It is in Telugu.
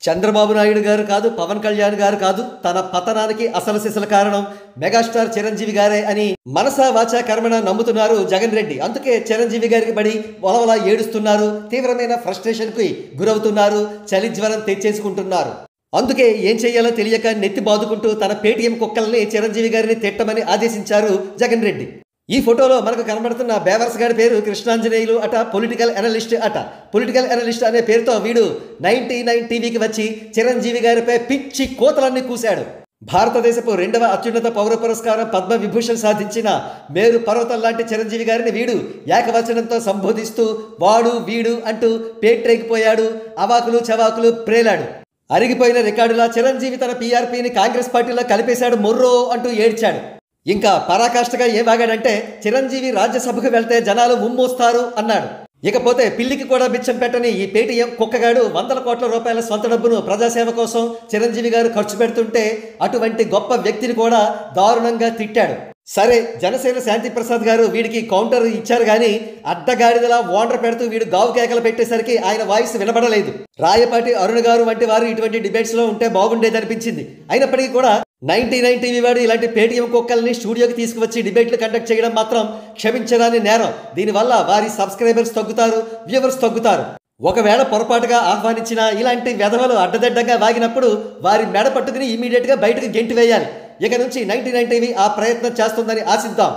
చంద్రబాబు నాయుడు గారు కాదు, పవన్ కళ్యాణ్ గారు కాదు, తన పతనానికి అసలు సిసల కారణం మెగాస్టార్ చిరంజీవి గారే అని మనసా వాచా కర్మణ నమ్ముతున్నారు జగన్ రెడ్డి. అందుకే చిరంజీవి గారికి పడి వలవలా ఏడుస్తున్నారు, తీవ్రమైన ఫ్రస్ట్రేషన్ కి గురవుతున్నారు, చలి జ్వరం తెచ్చేసుకుంటున్నారు. అందుకే ఏం చెయ్యాలో తెలియక నెత్తి బాదుకుంటూ తన పేటీఎం కుక్కల్ని చిరంజీవి గారిని తిట్టమని ఆదేశించారు జగన్ రెడ్డి. ఈ ఫోటోలో మనకు కనబడుతున్న బేవర్స్ గారి పేరు కృష్ణాంజనేయులు అట, పొలిటికల్ అనలిస్ట్ అట. పొలిటికల్ అనలిస్ట్ అనే పేరుతో వీడు 99 టీవీకి వచ్చి చిరంజీవి గారిపై పిచ్చి కోతలన్నీ కూశాడు. భారతదేశపు 2వ అత్యున్నత పౌర పురస్కారం పద్మ విభూషణ్ సాధించిన మేరు పర్వతం లాంటి చిరంజీవి గారిని వీడు ఏకవచనంతో సంబోధిస్తూ వాడు వీడు అంటూ పేట్రేగిపోయాడు, అవాకులు చవాకులు ప్రేలాడు. అరిగిపోయిన రికార్డులా చిరంజీవి తన పీఆర్పీని కాంగ్రెస్ పార్టీలో కలిపేశాడు మొర్రో అంటూ ఏడ్చాడు. ఇంకా పరాకాష్ఠగా ఏం వాగాడంటే చిరంజీవి రాజ్యసభకు వెళ్తే జనాలు ఉమ్మోస్తారు అన్నాడు. ఇకపోతే పిల్లికి కూడా బిచ్చం పెట్టని ఈ పేటీఎం కుక్కగాడు 100 కోట్ల రూపాయల సొంత డబ్బును ప్రజాసేవ కోసం చిరంజీవి గారు ఖర్చు పెడుతుంటే అటువంటి గొప్ప వ్యక్తిని కూడా దారుణంగా తిట్టాడు. సరే, జనసేన శాంతి ప్రసాద్ గారు వీడికి కౌంటర్ ఇచ్చారు కానీ అడ్డగాడిదలా ఓండ్ర పెడుతూ వీడు గావు కేకలు పెట్టేసరికి ఆయన వాయిస్ వినబడలేదు. రాయపాటి అరుణ్ గారు వంటి వారు ఇటువంటి డిబేట్స్ లో ఉంటే బాగుండేదనిపించింది. అయినప్పటికీ కూడా 99 టీవీ వాడు ఇలాంటి పేటీఎం కుక్కల్ని స్టూడియోకి తీసుకువచ్చి డిబేట్లు కండక్ట్ చేయడం మాత్రం క్షమించడాని నేరం. దీనివల్ల వారి సబ్స్క్రైబర్స్ తగ్గుతారు, వ్యూవర్స్ తగ్గుతారు. ఒకవేళ పొరపాటుగా ఆహ్వానించిన ఇలాంటి వెధవలు అడ్డదడ్డంగా వాగినప్పుడు వారి మెడ పట్టుకుని ఇమీడియట్ గా బయటకు గెంటి వేయాలి. ఇక నుంచి 99 టీవీ ఆ ప్రయత్నం చేస్తుందని ఆశిద్దాం.